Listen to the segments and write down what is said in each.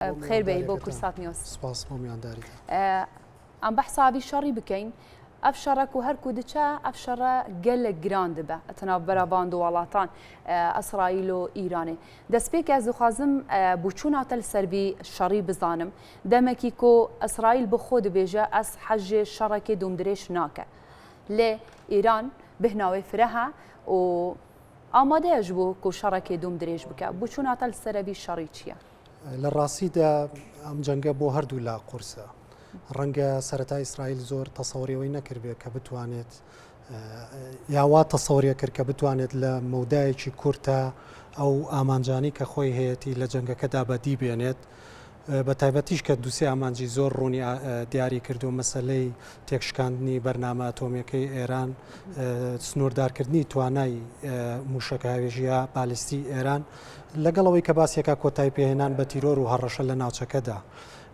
بخير بي بو كورسات نيوز سپاس بۆ میانداری ئەم بەحسابی شەڕی بکەین ئەف شەڕەک و هەرکو دچە ئەف شەڕە گەلە گران دەبە ئەتەناو بەرەباند و وڵاتان ئەسرائیل و ئیرانێ دەستپێکی ئەز دخوازم بچووناتە لە سەربی شەڕی بزانم دەمێکی کۆ ئەسرائیل بخۆ دەبێژە ئەس حەژێ شەڕێکی دومدرێژ ناکە لێ ئیران بهناوی فرەها و ئامادەیەش بوو کۆ شەڕێکی دومدرێژ بکە بچووناتە لە سەربی شەڕی چییە؟ لە ڕاستیدا ئەم جەنگە بۆ هەردوو لا قورسە ڕەنگە سەرەتا ئیسرائیل زۆر تەسەوڕیەوەی نەکردبێت کە بتوانێت یاوا تەسەوریە کرد کە بتوانێت لە مەودایەکی کورتە ئەو ئامانجانی کە خۆی هەیەی لە جەنگەکەدا بەدی بێنێت بە تایبەتیش کە دووسێ ئامانجی زۆر ڕوونی دیاری کردو مەسلەی تێکشکاندنی بەرنامە ئەتۆمیەکەی ئێران سنووردارکردنی توانای موشک هاوێژیە بالیستی ئێران لەگەڵەوەی کە باسیەکە کۆتای پێهێنان بە تیرۆر و هەڕەشە لە ناوچەکەدا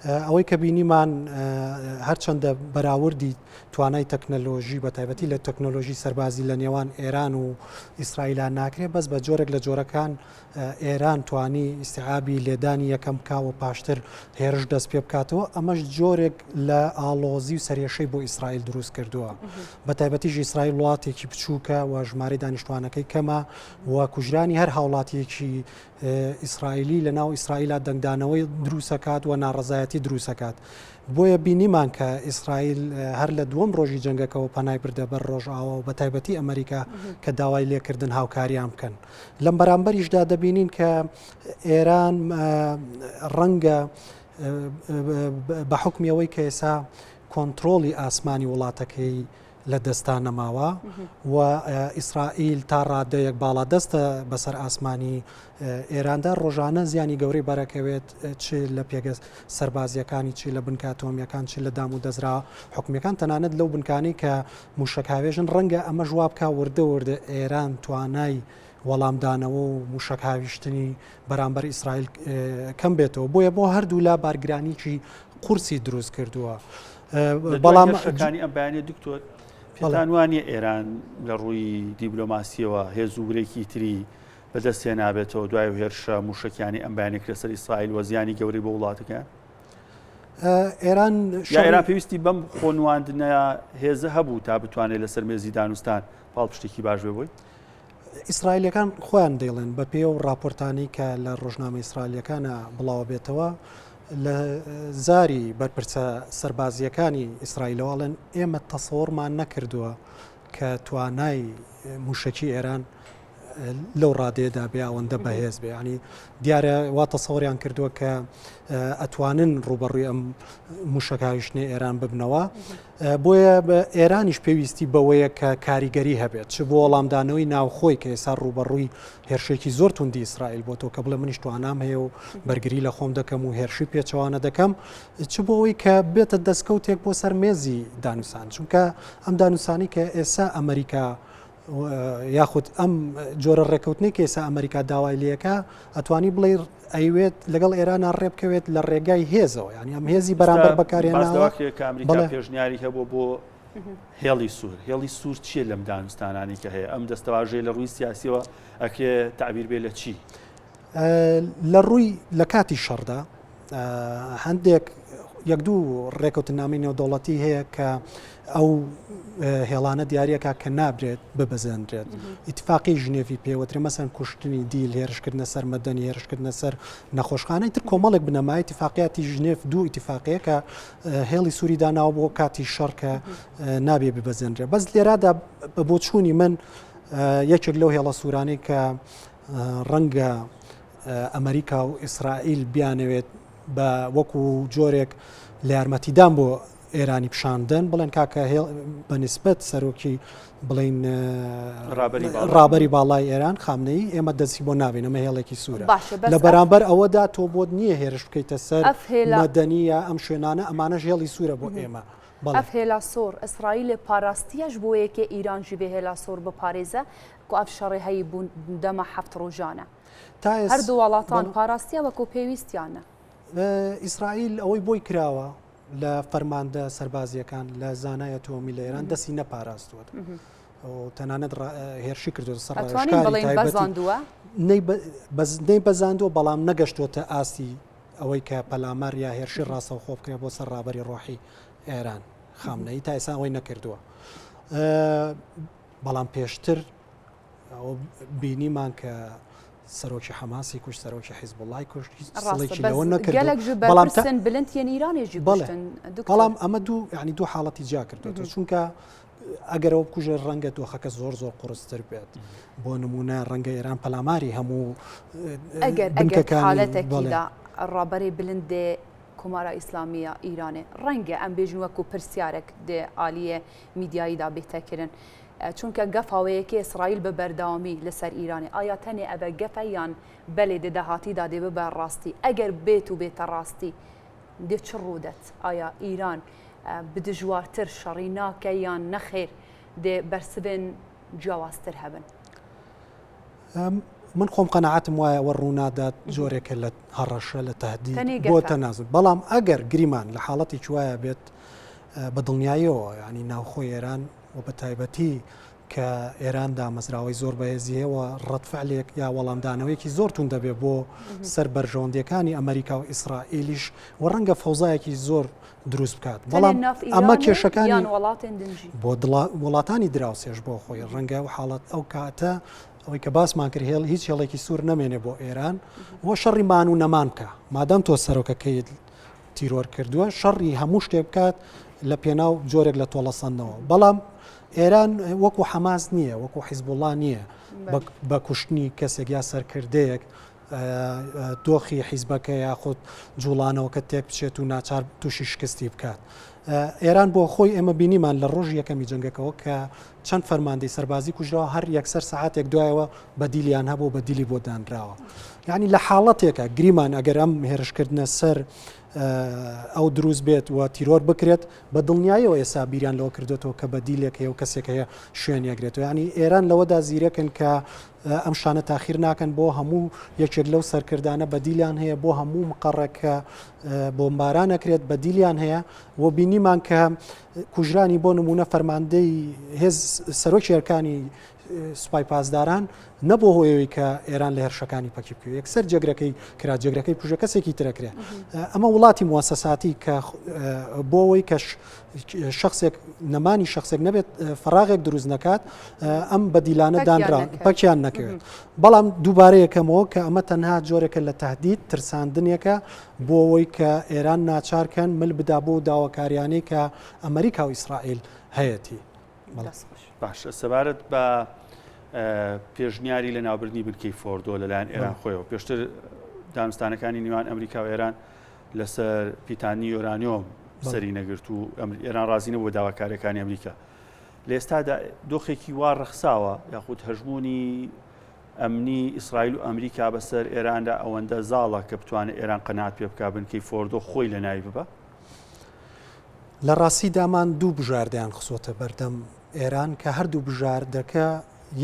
ئەوەی کە بینیمان هەرچەندە بەراوردی توانای تەکنەلۆژی بە تایبەتی لە تەکنۆلۆژی سەربازی لە نێوان ئێران و ئیسرائیلان ناکرێت بەس بە جۆرێک لە جۆرەکان ئێران توانی ئیستیعابی لێدانی یەکەم کاوە پاشتر هێرش دەست پێ بکاتەوە ئەمەش جۆرێک لە ئاڵۆزی و سەرێشەی بۆ ئیسرائیل دروست کردووە بە تایبەتیش ئیسرائیل وڵاتێکی بچووکە و ژمارەی دانیشتوانەکەی کەمە و کوژرانی هەر هاوڵاتیەکی ئیسرائیلی لە ناو ئیسرائیلە دەنگدانەوەی دروستەکات و ناڕەزایەتی دروستەکات بۆیە بینیمان کە ئیسرائیل هەر لە دووەم ڕۆژی جەنگەکەەوە پەنای بردە بەر ڕۆژئاوە و بە تایبەتی ئەمریکا کە داوای لێکردن هاوکاریان بکەن لەم بەرامبەریشدا دەبینین کە ئێران ڕەنگە بە حکمیەوەی کە ئێسا کۆنتترۆلی ئاسمانی وڵاتەکەی لە دەستان نەماوە و ئیسرائیل تا ڕادەیەک باڵا دەستە بەسەر ئاسمانی ئێراندا ڕۆژانە زیانی گەورەی بەرەکەوێت چ لە پێگەست سەربازیەکانی چی لە بنکاتۆمیەکان چی لە دام و دەزرا حکومیەکان تەنانەت لەو بنکانی کە موشکهاوێژن ڕەنگە ئەمە ژوابکە وردە ئێران توانای وەڵامدانەوە و موشک هاویشتنی بەرامبەر ئیسرائیل کەم بێتەوە بۆیە بۆ هەردوو لا بارگرانیی قورسی دروست کردووە بەڵام شەکانی ئەم بەیانێ دکتۆر پێتانوانیە ئێران لە ڕووی دیبلۆماسیەوە هێزوورێکی تری بەدەستێ نابێتەوە دوای هێرشە موشکیانی ئەم بەیانێک لەسەر ئیسرائیل وەزیانی گەورەی بە وڵاتەکان ئێران پێویستی بەم خۆنواندنە هێزە هەبوو تا بتوانێت لەسەر مێزی دانوستان پاڵپشتێکی باش بێبووی ئیسرائیلەکان خۆیان دەیڵێن بە پێ و راپۆرتانی کە لە ڕۆژنامە ئیسرائیلەکانە بڵاوە بێتەوە لە زاری بەرپرسە سەربازیەکانی ئیسرائیلەوەڵێن ئێمە تەسەوڕمان نەکردووە کە توانای موشکی ئێران لەو ڕادێدا بێ ئەوەندە بەهێز بێ ینی دیارە وا تەسەوڕیان کردووە کە ئەتوانن ڕوبەڕووی ئەم موشکاویشتنی ئێران ببنەوە بۆیە بە ئێرانیش پێویستی بەوەیە کە کاریگەری هەبێت چ بۆ وەڵامدانەوەی ناوخۆی کە ئێستا ڕوبەڕووی هێرشێکی زۆر توندی ئیسرائیل بۆ تۆ کە بڵێ منیش توانام هەیە و بەرگری لە خۆم دەکەم و هێرشی پێچەوانە دەکەم چ بۆەوەی کە بێتە دەستکەوتێک بۆ سەر مێزی دانووسان چونکە ئەم دانووسانی کە ئێستا ئەمریکا یاخود ئەم جۆرە ڕێکەوتنی کە ئێستا ئەمریکا داوای لەکە ئەتوانی بڵێ ئەیوێت لەگەڵ ئێرانە ڕێبکەوێت لە ڕێگای هێزەوە ینی ئەم هێزی بەرامبەر بەکارێنەوە ئەمریکا پێشنیاری هەبوو بۆ هێڵی سوور هێڵی سوور چیە لەم دانوستانانی کە هەیە ئەم دەستەواژەیە لە ڕووی سیاسیەوە ئەکێ تعبیر بێ لە چی لە ڕووی لە کاتی شەڕدا هەندێک یەک دوو ڕێکەوتنامەی نێودەوڵەتی هەیە کە ئەو هێڵانە دیارەکە کە نابرێت ببەزێنرێت ئیتفاقی ژنێڤی پێوەترێ مەسەن کوشتنی دیل هێرشکردنە سەر مەدەنی هێرشکردنە سەر نەخۆشخانەی تر کۆمەڵێک بنەمای ئیتفاقیاتی ژنێڤ دوو ئیتفاقەیە کە هێڵی سووری داناوە بۆ کاتی شەڕ کە نابێ ببەزێنرێت بەس لێرادا بۆ چوونی من یەکێک لەو هێڵە سوورانەی کە ڕەنگە ئەمریکا و ئیسرائیل بیانەوێت بە وەکو جۆرێک لە یارمەتیدان بۆ ئێرانی پیشاندن بڵێن کاکە بەنسبەت سەرۆکی بڵین ڕابەری باڵای ئێران خامنەی ئێمە دەستی بۆ ناوێن ئەمە هێڵێکی سوورە لە بەرامبەر ئەوەدا تۆ بۆت نییە هێرش بکەیتە سەر مەدەنیە ئەم شوێنانە ئەمانەش هێڵی سوورە بۆ ئێمە ئەف هێلا سۆر ئیسرائیل پاراستیەش بۆ یەکێ ئیرانژی بێ هێلا سۆر بپارێزە کو ئەف شەڕی هەیە بوون دەمە 7 ڕۆژانە هەردوو وڵاتان پاراستیە وەکو پێویستیانە ئیسرائیل ئەوەی بۆی کراوە لە فەرماندە سەربازیەکان لە زانایە تۆمی لە ئێران دەستی نەپاراستووە تەنانەت هێرشی کردو سەر بەزاندووە نەی بەزاندووە بەڵام نەگەشتوتە ئاستی ئەوەی کە پەلامەر یا هێرشی ڕاستەوخۆ بکرێت بۆ سەر ڕابەری ڕۆحی ئێران خامنەی تا ئێستا ئەوەی نەکردووە. بەڵام پێشتر بینیمان کە سەرۆکی حەماسی کوشت، سەرۆکی حیزب الله کوشت، سڵێکی لەوە نەکردو. بەڵام ئەمە دوو حاڵەتی جا کردوێتەوە، چونکە ئەگەرەوە بکوژێ ڕەنگە دۆخەکە زۆر قورستر بێت. بۆ نمونە ڕەنگە ئێران پەلاماری هەموو ئەگەر حالەتێکیدا ڕابەری بلندێ کۆمارە ئیسلامیە ئیرانێ ڕەنگە ئەم بێژن وەکو پرسیارێک دێ عالیە میدیاییدا بێتەکردن، چونکە گەفاوەیەکی ئیسرائیل بە بەرداوامی لەسەر ئیرانی ئایا تەنێ ئەبە گەفە یان بەلێ دەداهاتیدا دێ ببە ڕاستی؟ ئەگەر بێت و بێتە ڕاستی دێ چ ڕوودەت؟ ئایا ئیران بدژوارتر شەڕی ناکە یان نەخێر دێ بەرسبێن جیاوازتر هەبن؟ من خۆم قەنەعەتم وایە ئەوە ڕوونادات جۆرێکە لە هەڕەشە لە تەهدید بۆ تەنازل. بەڵام ئەگەر گریمان لە حاڵەتی وایە بێت بە دڵنیاییەوە، ینی ناوخۆی ئێران و بە تایبەتی کە ئێران دامەزراوەی زۆر بەهێزیەوە ڕەتفعلێک یا وەڵامدانەوەیەکی زۆر تون دەبێت بۆ سەر بەرژەوەندیەکانی ئەمریکا و ئیسرائیلیش و ڕەنگە فەوزایەکی زۆر دروست بکات. بەڵام ئەمە کێشەکانی بۆ وڵاتانی دراوسێش بۆ خۆی ڕەنگە و حاڵەت ئەو کاتە ئەوەی کە باسمان کرد هیچ هێڵێکی سوور نەمێنێ بۆ ئێران وە شەڕی مان و نەمان بکە، مادەم تۆ سەرۆکەکەی تیرۆر کردووە شەڕی هەموو شتێک بکات لە پێناو جۆرێک لە تۆڵەسەندنەوە. بەڵام ئێران وەکو حەماس نییە، وەکو حیزب الله نییە بە کوشتنی کەسێک یا سەرکردەیەک دۆخی حیزبەکە یاخود جوڵانەوە کە تێک بچێت و ناچار تووشی شکستی بکات. ئێران بۆ خۆی ئێمە بینیمان لە ڕۆژ یەکەمی جەنگەکەەوە کە چەند فەرماندەی سەربازی کوژراوە هەر یەکسەر سەعاتێک دوایەوە بەدیلیان هەبوو بەدیلی بۆ دانراوە. یعنی لە حاڵەتێکە گریمان ئەگەر ئەم هێرشکردنە سەر ئەو دروست بێت و تیرۆر بکرێت بە دڵنیاییەوە ئێستا بیریان لەوە کردوێتەوە کە بەدیلێک هەیە و کەسێک هەیە شوێنیەگرێتەوە. ینی ئێران لەوەدا زیرەکن کە ئەم شانە تاخیر ناکەن بۆ هەموو یەکێک لەو سەرکردانە بەدیلیان هەیە، بۆ هەموو مقڕێکە بۆمباران نەکرێت بەدیلیان هەیە. و بینیمان کە کوژرانی بۆ نمونە فەرماندەی هێز سەرۆکی ئەرکانی سوپای پاسداران نەبوو هۆیەوەی کە ئێران لە هێرشەکانی پەکی بکوێت، یەکسەر جێگرەکەی کرا، جێگرەکەی کوژە کەسێکی ترەکرێت. ئەمە وڵاتی مواسەساتی کە بۆ ئەوەی کە شخصێک نەمانی شخصێک نەبێت فراغێک دروست نەکات ئەم بەدیلانە دانرا پەکیان نەکەوێت. بەڵام دووبارەیەکەمەوە کە ئەمە تەنها جۆرێکە لە تەهدید ترساندنێکە بۆ ئەوەی کە ئێران ناچارکەن مل بدا بۆ داواکاریانەی کە ئەمریکا و ئیسرائیل هەیەی. باش سەبارەت بە پێشنیاری لە ناوبردنی بنکەی فۆردۆ لەلایەن ئێران خۆیەوە پێشتر دانوستانەکانی نیوان ئەمریکا و ئێران لەسەر پیتانی یۆرانیۆم سەری نەگرت و ئێران ڕازی نەبوو داواکاریەکانی ئەمریکا. لە ئێستادا دۆخێکی وا ڕەخساوە یاخود هەژمونی ئەمنی ئیسرائیل و ئەمریکا بەسەر ئێراندا ئەوەندە زاڵە کە بتوانێت ئێران قەنات پێ بکات بنکەی فۆردۆ خۆی لە ناوی ببە. لە ڕاستی دامان دوو بژاردەیان خسۆتە بەردەم ئێران کە هەردوو بژاردەکە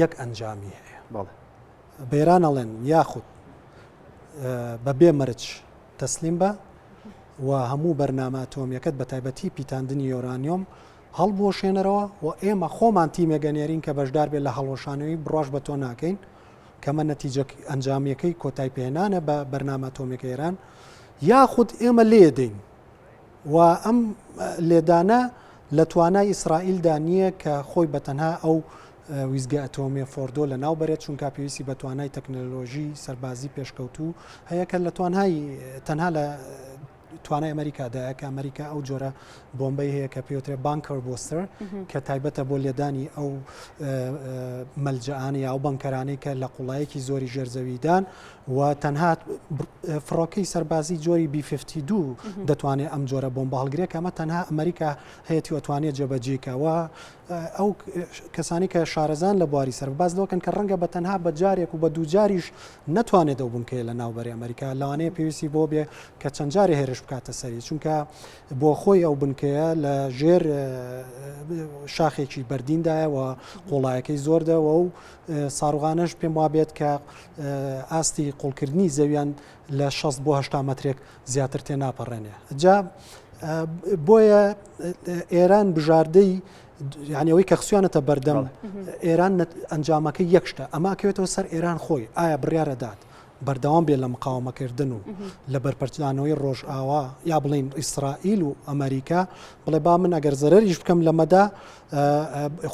یەک ئەنجامی هەیە. بێران ئەڵێن یاخود بە بێ مەرج تەسلیم بە و هەموو بەرنامە ئەتۆمیەکەت بە تایبەتی پیتاندنی یۆرانیۆم هەڵبۆشێنەرەوە و ئێمە خۆمان تیمێگەنێرین کە بەشدار بێت لە هەڵۆشانەوەی بڕۆژ بە تۆ ناکەین کەمە نەتیجە ئەنجامیەکەی کۆتای پێهێنانە بە بەرنامە ئەتۆمیەکە ئێران، یاخود ئێمە لێدەین و ئەم لێدانە لە توانای ئیسرائیلدا نییە کە خۆی بەتەنها ئەو ویزگە ئەتۆمیە فۆردۆ لە ناو بەرێت، چونکە پێویستی بە توانای تەکنەلۆژی سەربازی پێشکەوتوو هەیە کە لە توانای تەنها لە توانای ئەمریکادایە کە ئەمریکا ئەو جۆرە بۆمبەی هەیە کە پێوترێ بانکەر بۆستر کە تایبەتە بۆ لێدانی ئەو مەلجەعانی ئەو بەنکەرانەی کە لە قوڵایەکی زۆری ژێرزەویدان و تەنها فڕۆکەی سەربازی جۆری B-52 دەتوانێت ئەم جۆرە بۆمبە هەڵگرێت کە ئەمە تەنها ئەمریکا هەیەی وەتوانێت جێبەجێکەوە ئەو کەسانی کە شارەزان لە بواری سەرباز دەوەکەن کە ڕەنگە بە تەنها بە جارێک و بە دوو جاریش نەتوانێت ئەو بنکەیە لە ناوبەری ئەمریکا لەوانەیە پێویستی بۆ بێ کە چەند جارێ هێرش بکاتە سەری، چونکە بۆ خۆی ئەو بنکەیە لە ژێر شاخێکی بەردیندایە و قوڵایەکەی زۆردەوە و ساڕوغانەش پێم وابێت کە ئاستی قوڵکردنی زەویان لە 60 بۆ 80 مەترێک زیاتر تێ ناپەڕێنێ. جا بۆیە ئێران بژاردەی یعنیەوەی کە خسویانەتە بەردەم ئێران ئەنجامەکەی یەکشتە ئەماکەوێتەوە سەر ئێران خۆی ئایا بڕیارە دات بەردەوام بێت لە مقاومەکردن و لە بەرپەرچدانەوەی ڕۆژ ئاوا یا بڵین ئیسرائیل و ئەمریکا بڵێ با من ئەگەر زەرەریش بکەم لەمەدا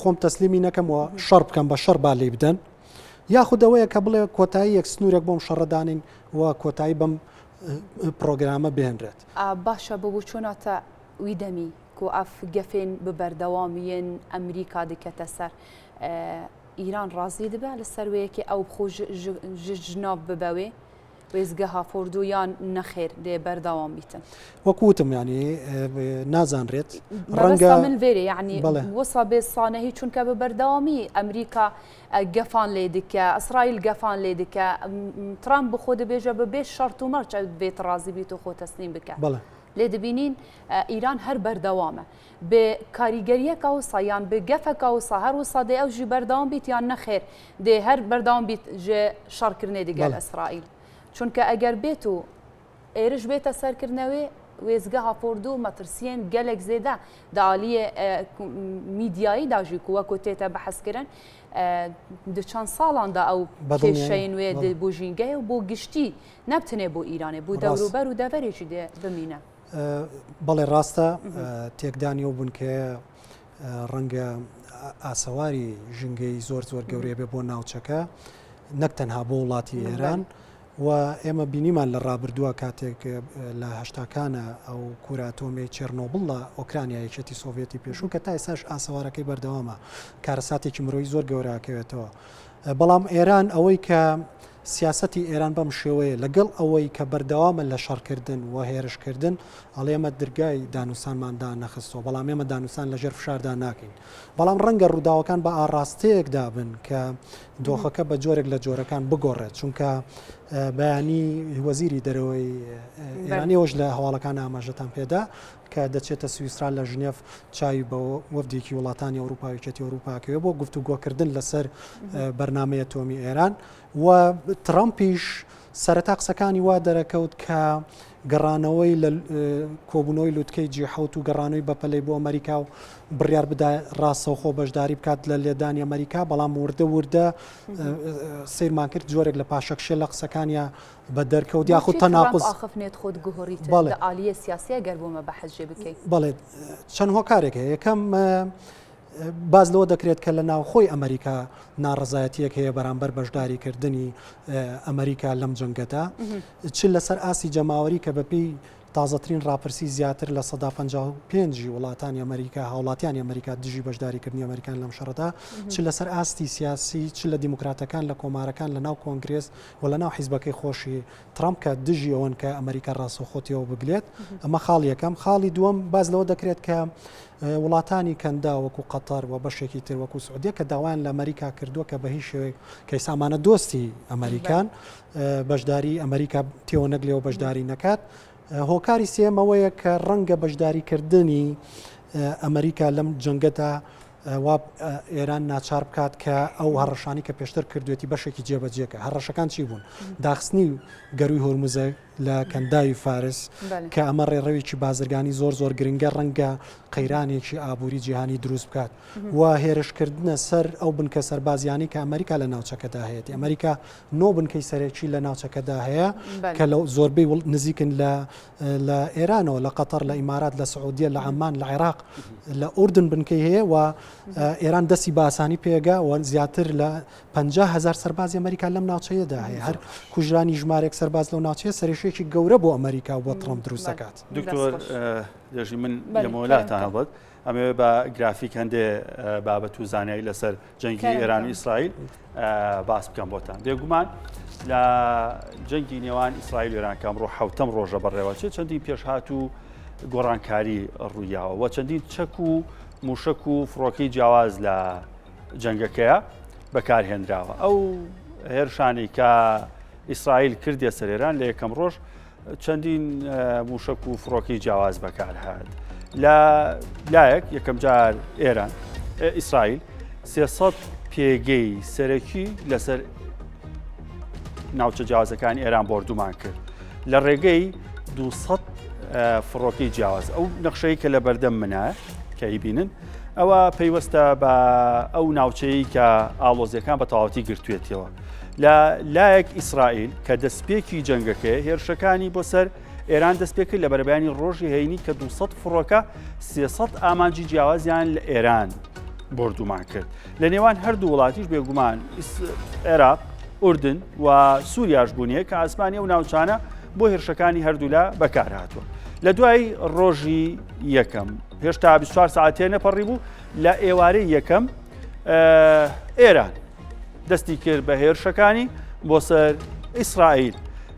خۆم تەسلیمی نەکەم و شەڕ بکەم بە شەڕ با لێ بدەن یاخودەوەیە کە بڵێ کۆتایی یەک سنوورێک بۆم شەڕەدانین و کۆتایی بەم پرۆگرامە بهێنرێت باشە ببوو چۆناتە وی دەمی کو ئەف گەفێن ببەردەوامیên ئەمریکا دکەتە سەر ئیران ڕازی دەبێت لە سەروەیەکی ئەو خۆ ژناو ببەوێ وێزگەها فۆردویان نەخێر لێ بەرداوام بیتن وەکوتم ینی نازانرێت ڕەنگە من vêrê یعنی وەسا بێ سانەهی چونکە بە بەردەوامی ئەمریکا گەفان لێ دکە ئەسرائیل گەفان لێ دکە ترامپ بخۆ دەبێژە بە بێ شەرت و مەرج بێت ڕازی بیت و خۆ تەسلیم بکە لێ دەبینین ئیران هەر بەردەوامە بێ کاریگەریەکە وسا یان بە گەفەکە وسا هەر وسا دێ ئەو ژی بەردەوام بیت یان نەخێر دێ هەر بەردەوام بیت ژێ شەڕکردنێ دیگەل ئەسرائیل چونکە ئەگەر بێت و ئێرش بێتە سەرکردنەوەی وێزگە هاپۆردو و مەترسیێن گەلێک زێدە داعالیە میدیایی داژی وەکو تێتە بەحەزکردن چەند ساڵاندا ئەو کێشەی نوێ بۆ ژینگەیە و بۆ گشتی نەبتنێ بۆ ئیرانێ بوو دەوروبەر و دەڤەرێکی دێ بمینە بەڵێ ڕاستە تێکدانیەوە بوون کە ڕەنگە ئاسەواری ژنگەی زۆر گەورەیە بێ بۆ ناوچەکە نەک تەنها بۆ وڵاتی ئێران و ئێمە بینیمان لە ڕابردووە کاتێک لە هەشتاکانە ئەو کوراتۆمی چێرنۆبڵ لە ئۆکرانیا یەکێتی سۆڤێتی پێشوو کە تا ئێساش ئاسەوارەکەی بەردەوامە کارەساتێکی مرۆی زۆر گەوراکەوێتەوە بەڵام ئێران ئەوەی کە سیاسەتی ئێران بەم شێوەیە لەگەڵ ئەوەی کە بەردەوامە لە شەڕکردن و هێرشکردن ئەڵێ ئێمە دەرگای دانووسانماندا نەخستەوە بەڵام ئێمە دانووسان لەژێر فشاردا ناکەین بەڵام ڕەنگە ڕووداوەکان بە ئاڕاستەیەکدا بن کە دۆخەکە بە جۆرێک لە جۆرەکان بگۆڕێت چونکە بەیانی وەزیری دەرەوەی ئێرانی ئەوش لە هەواڵەکان ئاماژەتان پێدا کە دەچێتە سویسرا لە ژنێف چاوی بە وەفدێکی وڵاتانی ئەوروپاویچێتی ئەوروپاکەوێ بۆ گفتوگۆکردن لەسەر بەرنامەیە تۆمی ئێران و ترامپیش سەرەتا قسەکانی وا دەرەکەوت کە گەڕانەوەی لە کۆبوونەوەی لوتکەی جیحوت و گەڕانەوەی بەپەلەی بۆ ئەمریکا و بڕیار بدا ڕاستەوخۆ بەشداری بکات لە لێدانی ئەمریکا بەڵام وردە سیرمان کرد جۆرێک لە پاشەکشێ لە قسەکانیە بە دەرکەوت یاخود تەناقض ئاخفنێت خۆت گوهۆریت لە عالیە سیاسیە گەر بۆمە بەحەجێ بکەیت بەڵێ چەند هۆکارێک هەیە یەکەم باز لەوە دەکرێت کە لە ناوخۆی ئەمریکا ناڕزایەتیەک هەیە بەرامبەر بەشداریکردنی ئەمریکا لەم جەنگەدا چ لەسەر ئاسی جەماوەری کە بەپێی تازەترین راپرسی زیاتر لە 155 وڵاتانی ئەمریکا هاوڵاتیانی ئەمریکا دژی بەشداریکردنی ئەمریکان لەم شەڕەدا چ لەسەر ئاستی سیاسی چ لە دیموکراتەکان لە کۆمارەکان لە ناو کۆنگرێس و لە ناو حیزبەکەی خۆشی ترامپ کە دژی ئەوەن کە ئەمریکا ڕاستەوخۆتیەوە بگلێت ئەمە خاڵ یەکەم خاڵی دووەم باز لەوە دەکرێت کە وڵاتانی کەندا وەکو قەتەر و بەشێکی تر وەکو سعودیە کە داوایان لە ئەمریکا کردووە کە بە هیچ شێوەیە کەی سامانە دۆستی ئەمریکان بەشداری ئەمریکا تێوە نەگلێەوە بەشداری نەکات هۆکاری سێمەوەیە کە ڕەنگە بەشداریکردنی ئەمریکا لەم جەنگەدا وا ئێران ناچار بکات کە ئەو هەڕەشانی کە پێشتر کردوێتی بەشێکی جێبەجێکە هەڕەشەکان چی بوون داخستنی گەروی هۆرموزە لە کەنداوی فارس کە ئەمە ڕێڕەوێکی بازرگانی زۆر گرنگە ڕەنگە قەیرانێکی ئابووری جیهانی دروست بکات و هێرشکردنە سەر ئەو بنکە سەربازیانی کە ئەمریکا لە ناوچەکەدا هەیەی ئەمریکا نۆ بنکەی سەرێکی لە ناوچەکەدا هەیە کە لە زۆربەی نزیکن لە ئێرانەوە لە قەتەر لە ئیمارات لە سعودیە لە عەمان لە عێراق لە ئوردن بنکەی هەیە و ئێران دەستی باسانی پێگا و زیاتر لە 50,000 سەربازی ئەمریکا لەم ناوچەیەدا هەیە هەر کوژرانی ژمارێک سەرباز لەو ناوچەیە سەرێشێکی گەورە بۆ ئەمریکا و بۆ ترامپ دروست دەکات. دکتۆر دەژی من لەمەوەلاتان هەڵبەت ئەمەوێ بە گرافیک هەندێ بابەت و زانایی لەسەر جەنگی ئێران و ئیسرائیل باس بکەم بۆتان بێگومان لە جەنگی نێوان ئیسرائیل و ئێران کە ئەمڕۆ حەوتەم ڕۆژە بەڕێوەچێت چەندین پێشهات و گۆڕانکاری ڕوویاوە و چەندین چەک و موشک و فڕۆکەی جیاواز لە جەنگەکەیە بەکارهێنراوە ئەو هێرشانی کە ئیسرائیل کردێ سەر ئێران لە یەکەم ڕۆژ چەندین موشک و فڕۆکەی جیاواز بەکارهات لە لایەک یەکەم جار ئێران ئیسرائیل 300 پێگەی سەرەکی لەسەر ناوچە جیاوازەکانی ئێران بۆردومان کرد لە ڕێگەی 200 فڕۆکەی جیاواز ئەو نەخشەی کە لە بەردەم منە کە ئیبینن ئەوە پەیوەستە بە ئەو ناوچەی کە ئاڵۆزیەکان بە تەواوەتی گرتوێتەوە لە لایەک ئیسرائیل کە دەستپێکی جەنگەکەی هێرشەکانی بۆ سەر ئێران دەستپێکرد لە بەرەبەیانی ڕۆژی هەینی کە 200 فڕۆکە 300 ئامانجی جیاوازیان لە ئێران بردومان کرد. لە نێوان هەردوو وڵاتیش بێگومان عێراق، ئوردن و سووریاش بوونیە کە ئاسمانی و ناوچانە بۆ هێرشەکانی هەردوولا بەکارهاتوە. لە دوای ڕۆژی یەکەم هێشتا 24 ساعتێ نەپەڕی بوو لە ئێوارەی یەکەم ئێران دەستی کرد بە هێرشەکانی بۆ سەر ئیسرائیل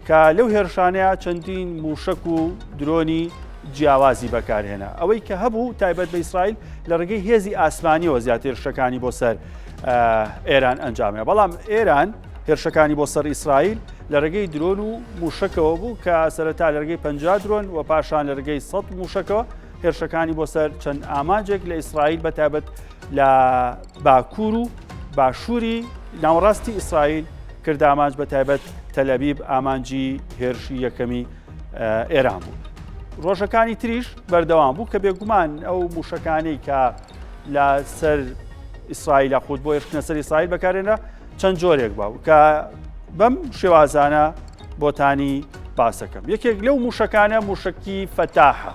کە لەو هێرشانەیە چەندین موشک و درۆنی جیاوازی بەکارهێنا. ئەوەی کە هەبوو تایبەت بە ئیسرائیل لە ڕێگەی هێزی ئاسمانیەوە زیاتر هێرشەکانی بۆ سەر ئێران ئەنجامێ. بەڵام ئێران هێرشەکانی بۆ سەر ئیسرائیل لە ڕێگەی درۆن و موشکەوە بوو کە سەرەتا لە ڕێگەی 50 درۆن و پاشان لە ڕێگەی 100 موشکەوە هێرشەکانی بۆ سەر چەند ئامانجێک لە ئیسرائیل بەتایبەت لە باکوور و باشووری ناوەڕاستی ئیسرائیل کرد ئامانج بەتایبەت تەلەبیب ئامانجی هێرشی یەکەمی ئێران بوو. ڕۆژەکانی تریش بەردەوام بوو کە بێگومان ئەو موشەکانەی کە لە سەر ئیسرائیل خۆت بۆ هێرشکردنە سەر ئیسرائیل بەکارهێنا چەند جۆرێک بوو کە بەم شێوازانە بۆتانی باسەکەم. یەکێک لەو موشەکانە موشکی فەتاحە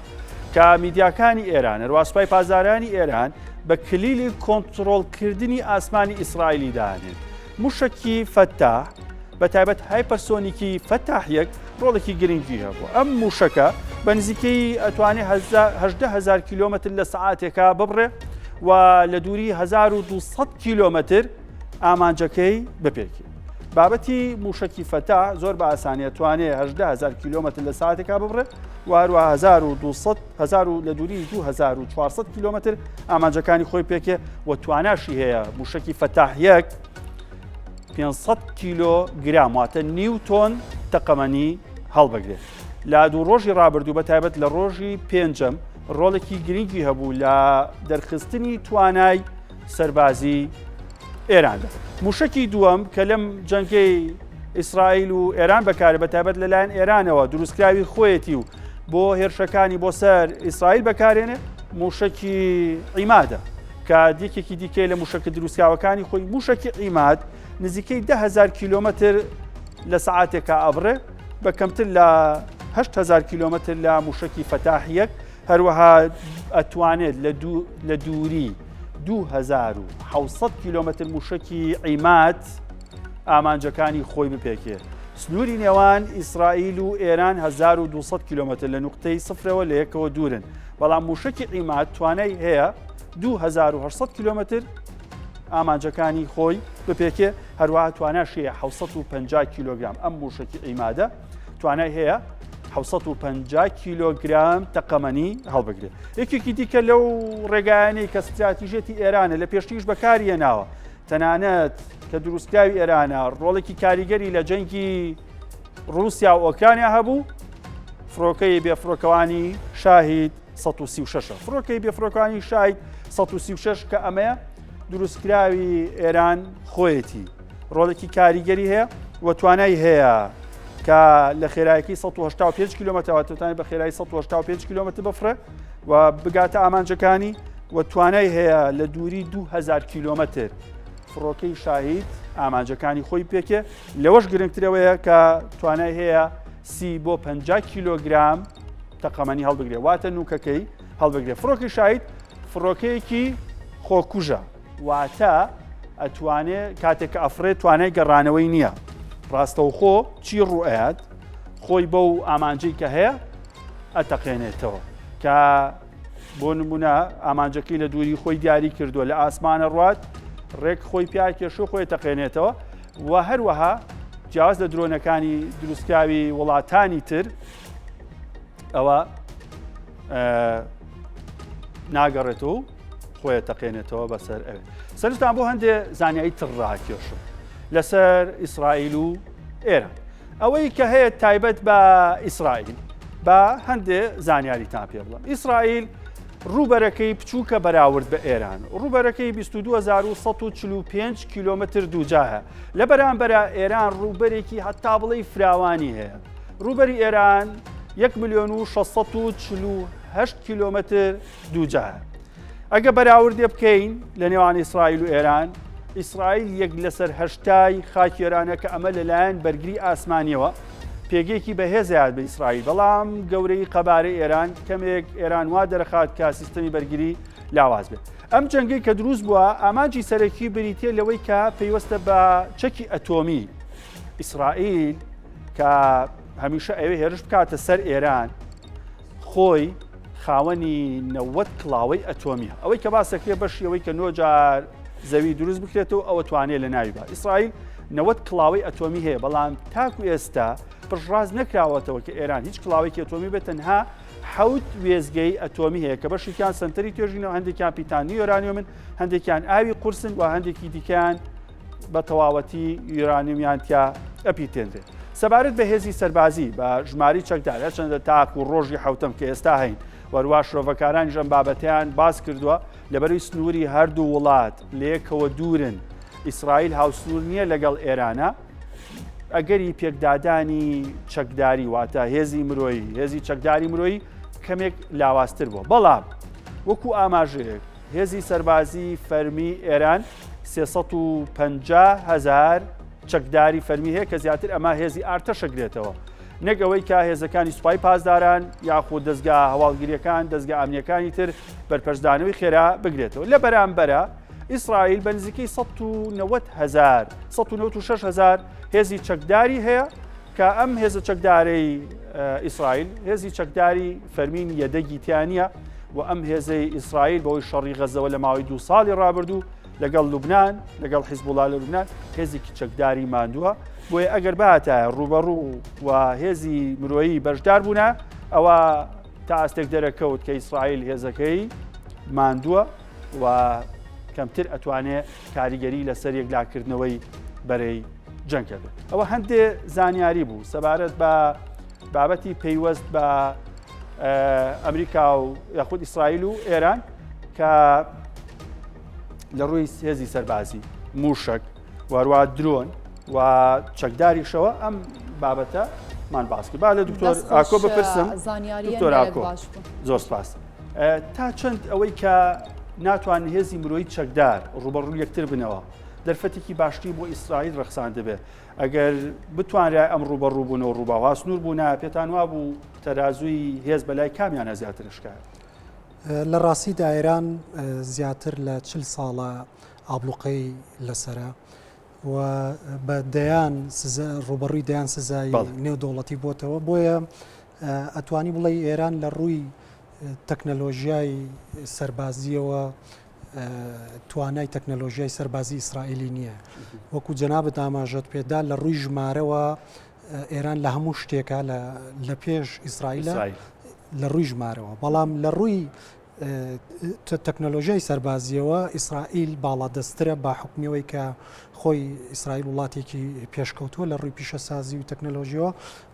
کە میدیاکانی ئێران هەروە پازارانی ئێران بە کلیلی کۆنتڕۆڵکردنی ئاسمانی ئیسرائیلی داهێن. موشکی فەتاح بەتایبەت هایپەرسۆنیکی فەتاح یەک ڕۆڵێکی گرنگی هەبوو. ئەم موشەکە بە نزیکەی ئەتوانێت 18,000 کیلۆمەتر لە سەعاتێکا ببڕێ و لە دووری 1200 کیلۆمەتر ئامانجەکەی بپێکی. بابەتی موشکی فەتاح زۆر بە ئاسانیە توانێت 18,000 کیلۆمەتر لە ساعتێکا ببڕێ و هەروە 1200 لە دووری 2400 کیلۆمەتر ئامانجەکانی خۆی پێکێ و تواناشی هەیە موشکی فەتاح یەک 500 کیلۆگرام واتە نیو تۆن تەقەمەنی هەڵبەگرێت. لە دوو ڕۆژی ڕابردوو بەتایبەت لە ڕۆژی پێنجەم ڕۆڵێکی گرنگی هەبوو لە دەرخستنی توانای سەربازی ئێراندا. موشکی دووەم کە لەم جەنگەی ئیسرائیل و ئێران بەکارە بەتایبەت لەلایەن ئێرانەوە دروستکراوی خۆیەتی و بۆ هێرشەکانی بۆ سەر ئیسرائیل بەکارێنێ موشکی عیمادە کە دیکێکی دیکەی لە موشکە دروستکراوەکانی خۆی. موشکی عیماد نزیکەی 10,000 کیلۆمەتر لە سەعاتێکا ئەبڕێ بە کەمتر لە 8,000 کیلۆمەتر لە موشکی فەتاح یەک. هەروەها ئەتوانێت لە دووری 2,700 کیلۆمەتر موشکی عیماد ئامانجەکانی خۆی بپێکێت. سنووری نێوان ئیسرائیل و ئێران 1200 کیلۆمەتر لە نوقتەی سفرەوە لە یەکەوە دوورن. بەڵام موشکی عیماد توانای هەیە 2800 کیلۆمەتر ئامانجەکانی خۆی بپێکێ. هەروەها تواناشیە 750 کیلۆگرام. ئەم موشکی عیمادە توانای هەیە 750 کیلۆگرام تەقەمەنی هەڵبگرێت. یەکێکی دیکە لەو ڕێگایانەی کە استراتیژێتی ئێرانە لە پێشتیش بەکاری هێناوە تەنانەت کە دروستکراوی ئێرانە ڕۆڵێکی کاریگەری لە جەنگی ڕووسیا و ئۆکرانیا هەبوو فڕۆکەی بێفڕۆکەوانی شاهید 136 فڕۆکەی بێفڕۆکەوانی شاهید 136 کە ئەمەیە دروستکراوی ئێران خۆیەتی ڕۆڵێکی کاریگەری هەیە و توانای هەیە کە لە خێرایەکی 185 کیلۆمەترەوەتانی بە خێرایی 185 کیلۆمەتر بفرێ و بگاتە ئامانجەکانی و توانای هەیە لە دووری 2000 کیلۆمەتر فڕۆکەی شاهید ئامانجەکانی خۆی پێکێ. لەوەش گرنگترەوەیە کە توانای هەیە 30 بۆ 50 کیلۆگرام تەقەمەنی هەڵبگرێت واتە نوکەکەی هەڵبگرێت. فڕۆکی شاهید فڕۆکەیەکی خۆکوژە واتە ئەتوانێت کاتێک کە ئەفرێت توانای گەڕانەوەی نییە. ڕاستەوخۆ چی ڕوئات خۆی بەو ئامانجەی کە هەیە ئەتەقێنێتەوە کە بۆ نمونە ئامانجەکەی لە دووری خۆی دیاری کردووە لە ئاسمانە ڕوات ڕێک خۆی پیاکێش و خۆی تەقێنێتەوە و هەروەها جیاواز لە درۆنەکانی دروستکراوی وڵاتانی تر ئەوە ناگەڕێتەوە خۆی تەقێنێتەوە بەسەر ئەوێ. سەرنجتان بۆ هەندێ زانیاری تر ڕاکێشم لەسەر ئیسرائیل و ئێران. ئەوەی کە هەیە تایبەت بە ئیسرائیل بە هەندێ زانیاریتان پێ بڵم. ئیسرائیل ڕووبەرەکەی بچووکە بەراورد بە ئێران. ڕووبەرەکەی 22,145 کیلۆمەتر دووجاهە. لە بەرامبەرە ئێران ڕووبەرێکی هەتا بڵێ فراوانی هەیە. ڕووبەری ئێران 1,648 کیلۆمەتر دووجاهە. ئەگە بەراوردێ بکەین لە نێوان ئیسرائیل و ئێران ئیسرائیل یەک لەسەر هەشتای خاکی ئێرانە کە ئەمە لەلایەن بەرگری ئاسمانیەوە پێگەیەکی بەهێزیات بە ئیسرائیل، بەڵام گەورەی قەبارەی ئێران کەمێک ئێران وا دەرەخات کە سیستەمی بەرگری لاواز بێت. ئەم جەنگەی کە دروست بووە ئامانجی سەرەکی بریتە لەوەی کە پەیوەستە بە چەکی ئەتۆمی ئیسرائیل کە هەمیشە ئەوێ هێرش بکاتە سەر ئێران خۆی خاوەنی 90 کڵاوەی ئەتۆمیە، ئەوەی کە باسەکرێ بەشیەوەی کە 9 جار زەوی دروست بکرێتەوە ئەوە توانێت لە ناوی بە. ئیسرائیل 90 کڵاوەی ئەتۆمی هەیە، بەڵام تاکو ئێستا پشڕاز نەکراوەتەوە کە ئێران هیچ کڵاوێکی ئەتۆمی بێت، تەنها 7 وێزگەی ئەتۆمی هەیە کە بەشێکیان سنتەری توێژینەوە، هەندێکیان پیتانی یۆرانیۆمن، هەندێکیان ئاوی قورسن و هەندێکی دیکەیان بە تەواوەتی یورانیومیان تیا ئەپیتێنرێت. سەبارەت بە هێزی سەربازی بە ژماری چەکدار هەرچەندە تاکو و ڕۆژی حوتەم کە ئێستا هەین وەروە شرۆڤەکارانی ژەم بابەتیان باس کردووە لەبەروی سنووری هەردوو وڵات لەیەکەوە دوورن. ئیسرائیل هاوسنوور نییە لەگەڵ ئێرانە، ئەگەری پێکدادانی چەکداری واتە هێزی مرۆیی هێزی چەکداری مرۆیی کەمێک لاوااستر بووە، بەڵام وەکو ئاماژەیەک هێزی سەربازی فەرمی ئێران 350,000 چەکداری فەرمی هەیە کە زیاتر ئەمە هێزی ئارتە شەگرێتەوە، نەک ئەوەی کە هێزەکانی سوپای پاسداران یاخود دەستگا هەواڵگیریەکان دەستگا ئەمنیەکانی تر بەرپەرشدانەوەی خێرا بگرێتەوە. لە بەرامبەرە ئیسرائیل بە نزیکەی 196,000 هێزی چەکداری هەیە کە ئەم هێزە چەکدارەی ئیسرائیل هێزی چەکداری فەرمین یەدەگیتیانە و ئەم هێزەی ئیسرائیل بەوەی شەڕی غەزەوە لە ماوەی 2 ساڵی ڕابردوو لەگەڵ لوبنان لەگەڵ حیزبوڵا لە لوبنان هێزێکی چەکداری ماندووە، بۆیە ئەگەر باتایە ڕوبەڕوو و هێزی مرۆیی بەشدار بوونە ئەوە تا ئاستێک دەرەکەوت کە ئیسرائیل هێزەکەی ماندووە و کەمتر ئەتوانێت کاریگەری لەسەر یەکلاکردنەوەی بەرەی جەنگەکە بێت. ئەوە هەندێ زانیاری بوو سەبارەت بە بابەتی پەیوەست بە ئەمریکا و یاخود ئیسرائیل و ئێران کە لە ڕووی هێزی سەربازی موشک وەروە درۆن و چەکداریشەوە ئەم بابەتە مان باسکی با لە دکتۆر ئاکۆ بپرسم. دکتۆر ئاکۆ زۆر سپاس. تا چەند ئەوەی کە ناتوان هێزی مرۆیی چەکدار ڕوبەڕوو یەکتر بنەوە دەرفەتێکی باشتری بۆ ئیسرائیل ڕەخسان دەبێت ئەگەر بتوانرای ئەم ڕوبەڕوو بوونەوە ڕووباوا سنوور بوونا پێتان وا بوو تەرازووی هێز بەلای کامیانە زیاترشکار؟ لە ڕاستیدا ئێران زیاتر لە 40 ساڵە ئابلوقەی لەسرە و بە دەیان ڕوبەڕووی دەیان سزای نێودەوڵەتی بۆتەوە، بۆیە ئەتوانی بڵێ ئێران لە ڕووی تەکنەلۆژیای سەربازیەوە توانای تەکنەلۆژیای سەربازی ئیسرائیلی نییە. وەکو جەنابەت ئاماژەت پێدا لە ڕووی ژمارەوە ئێران لە هەموو شتێکە لە پێش ئیسرائیلە لە ڕووی ژمارەوە، بەڵام لە ڕووی تەکنەلۆژیای سەربازیەوە ئیسرائیل باڵادەسترە با حکمیەوەی کە خۆی ئیسرائیل وڵاتێکی پێشکەوتووە لە ڕووی پیشەسازی و تەکنەلۆژیەوە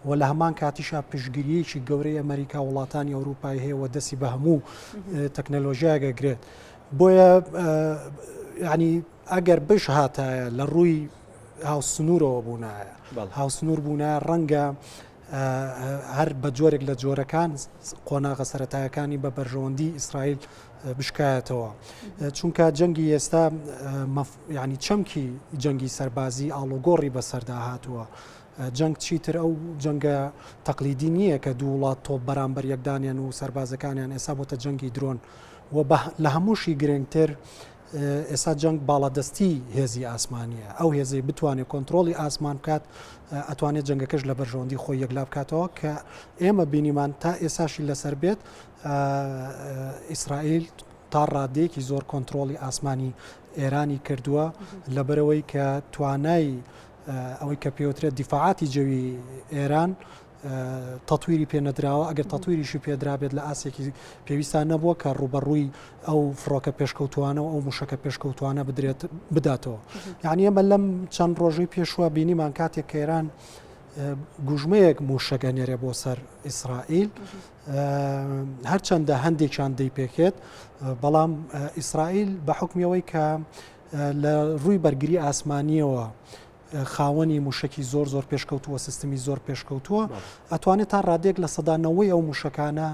و لە هەمان کاتیشا پشتگیریەکی گەورەی ئەمریکا وڵاتانی ئەوروپای هەیە و دەستی بە هەموو تەکنەلۆژیاگەگرێت. بۆیە ینی ئەگەر بش هاتایە لە ڕووی هاوسنوورەوە بوونایە هاوسنوور بوونە ڕەنگە هەر بە جۆرێک لە جۆرەکان قۆناغە سەرەتایەکانی بە بەرژەوەندی ئیسرائیل بشکایەتەوە، چونکە جەنگی ئێستا ینی چەمکی جەنگی سەربازی ئاڵۆگۆڕی بەسەردا هاتووە. جەنگ چیتر ئەو جەنگە تەقلیدی نییە کە دوو وڵات تۆ بەرامبەر یەکدانیان و سەربازەکانیان ئێستا بۆتە جەنگی درۆن و لە هەمووشی گرنگتر ئێستا جەنگ باڵادەستی هێزی ئاسمانیە، ئەو هێزی بتوانێت کۆنتترۆلی ئاسمان بکات ئەتوانێت جەنگەکەش لە بەرژەوەندی خۆی یەکلا بکاتەوە کە ئێمە بینیمان تا ئێساشی لەسەر بێت ئیسرائیل تا ڕادەیەکی زۆر کۆنتترۆلی ئاسمانی ئێرانی کردووە لەبەرەوەی کە توانای ئەوەی کە پێوترێت دیفاعاتی جەوی ئێران تەطویری پێنەدراوە، ئەگەر تەطویریشی پێدرابێت لە ئاسێکی پێویستان نەبووە کە ڕوبەڕووی ئەو فڕۆکە پێشکەوتوانە و ئەو موشەکە پێشکەوتوانە بداتەوە. یعنی ئەمە لەم چەند ڕۆژەی پێشوە بینیمان کاتێک کە ئێران گوژمەیەک موشەکە نێرێ بۆ سەر ئیسرائیل هەرچەندە هەندێکیان دەی پێکێت، بەڵام ئیسرائیل بە حکمیەوەی کە لە ڕووی بەرگری ئاسمانیەوە خاوەنی موشکی زۆر پێشکەوتووە سیستمی زۆر پێشکەوتووە ئەتوانێت تا ڕادێک لە سەدانەوەی ئەو موشکانە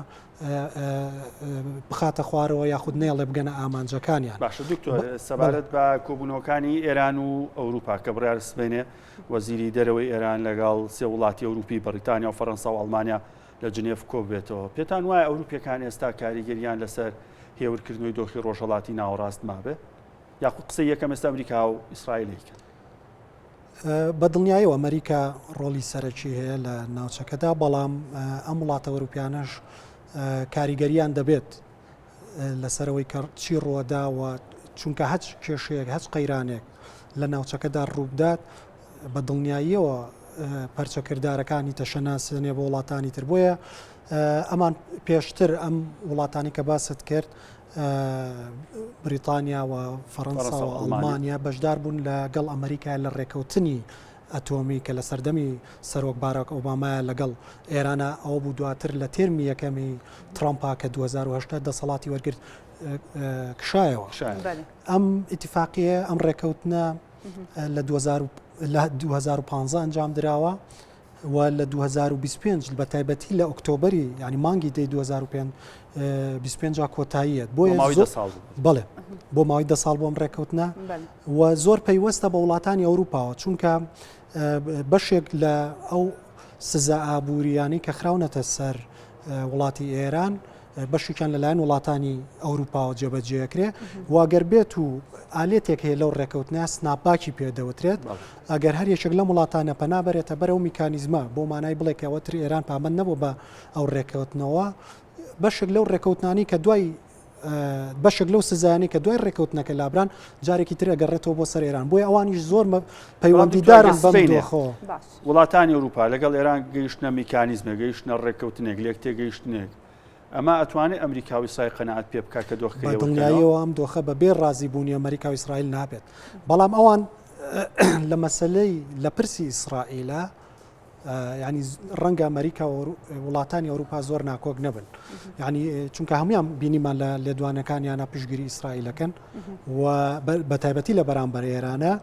بخاتە خوارەوە یاخود نێڵێ بگەنە ئامانجەکانیان. باشە دکتۆر سەبارەت بە کۆبوونەوەکانی ئێران و ئەوروپا کە بڕیار سبێنێ وەزیری دەرەوەی ئێران لەگەڵ سێ وڵاتی ئەوروپی بەریتانیا و فەڕەنسا و ئەڵمانیا لە جنێف کۆ بێتەوە. پێتان وایە ئەوروپیەکان ئێستا کاریگەریان لەسەر هێورکردنەوەی دۆخی ڕۆژهەڵاتی ناوەڕاست مابێ یاخود قسەی یەکەم ئێستا ئەمریکا و ئیسرائیلەکە؟ بە دڵنیاییەوە ئەمریکا ڕۆلی سەرەکی هەیە لە ناوچەکەدا، بەڵام ئەم وڵاتە ئەوروپیانەش کاریگەریان دەبێت لەسەرەوەی کە چی ڕۆداوە، چونکە هەچ کێشەیەک هەچ قەیرانێک لە ناوچەکەدا ڕوودات بە دڵنیاییەوە پەرچەکردارەکانی تەشەناسێنێ بە وڵاتانی تر. بۆیە ئەمان پێشتر ئەم وڵاتانی کە باست کرد بریتانیا و فەڕەنسا و ئەڵمانیا بەشدار بوون لەگەڵ ئەمریکا لە ڕێکەوتنی ئەتۆمی کە لە سەردەمی سەرۆک باراک ئۆبامایە لەگەڵ ئێرانە ئەو بوو دواتر لە تێرمی یەکەمی ترامپا کە 2010 دەسەڵاتی وەرگرت کشایەوە. ئەم ئیتیفاقیە ئەم ڕێکەوتنە لە 2015 ئەنجام درراوە و لە 2025 بە تایبەتی لە ئۆکتۆبری ینی مانگی دەی 2025 کۆتاییەت بڵێ بۆ ماوەی 10 ساڵ بۆم ڕێکەوتنە و زۆر پەیوەستە بە وڵاتانی ئەوروپاوە، چونکە بەشێک لە ئەو سزا ئابوووریانی کە خراونەتە سەر وڵاتی ئێران بەشێکیان لەلایەن وڵاتانی ئەوروپاوە جێبەجێکرێ واگەر بێت و ئالێتێک هەیە لەو ڕێکەوتنە سناپاکی پێدەوترێت ئەگەر هەر یەکێک لە وڵاتانە پەنابەرێتە بەرەو میکانیزمە بۆ مانای بڵێ کەوەتر ئێران پامەند نەبوو بە ئەو ڕێکەوتنەوە بەشێک لەو ڕێکەوتنانی کە دوای بەشێک لەو سزایانی کە دوای ڕێکەوتنەکە لابران جارێکی تر ئەگەڕێتەوە بۆ سەر ئێران. بۆیە ئەوانیش زۆر پەیوەندیدارن بەمدۆخەوە. وڵاتانی ئەوروپا لەگەڵ ئێران گەیشتنە میکانیزمە گەیشتنە ڕێکەوتنێک لێک تێگەیشتنێک ئەمە ئەتوانێت ئەمریکاوی سای قەنەعەت پێ بکات کە دۆخەکە دڵنیاییەوە ئەم دۆخە بە بێ ڕازی بوونی ئەمریکا و ئیسرائیل نابێت. بەڵام ئەوان لە مەسلەی لە پرسی ئیسرائیلە ینی ڕەنگە ئەمریکا و وڵاتانی ئەوروپا زۆر ناکۆک نەبن، ینی چونکە هەمویان بینیمان لە لێدوانەکانیانە پشگیری ئیسرائیلەکەن و بە تایبەتی لە بەرامبەر ئێرانە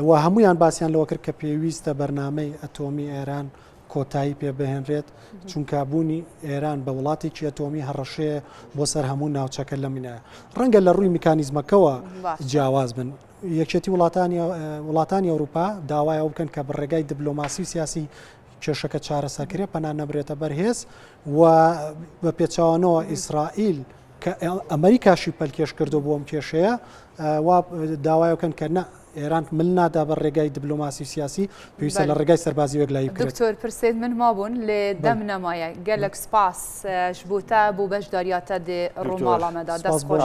و هەمویان باسییان لەوە کرد کە پێویستە بەرنامەی ئەتۆمی ئێران کۆتایی پێ بهێنرێت، چونکە بوونی ئێران بە وڵاتێکی ئەتۆمی هەڕەشەیە بۆ سەر هەموو ناوچەکە لە منایە. ڕەنگە لە ڕووی میکانیزمەکەەوە جیاواز بن. یەکێتی وڵاتانی ئەوروپا داوای ئەو بکەن کە بڕێگای دیبلۆماسی و سیاسی کێشەکە چارەسەرکرێ پەنان نەبرێتە بەرهێز و بە پێچاوانەوە ئیسرائیل کە ئەمریکاشی پەلکێش کردو بۆ ئەم کێشەیە وا داوای بکەن کە نە ئێران مل نادا بە ڕێگای دیبلۆماسی و سیاسی پێویستە لە ڕێگای سەربازی وەکلایی بکرێت. دکتۆر پرسید من مابوون لێ دەم نەمایە گەلک سپاس ji bo te bû beşdariyata dê Romala me da dest xweş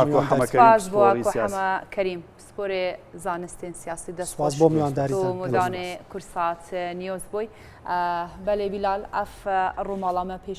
bû ku heme Kerîm sporê zanistên siyasî dest xweş tu mudanê kursat niyos bûy belê Bilal ev Romala me pêş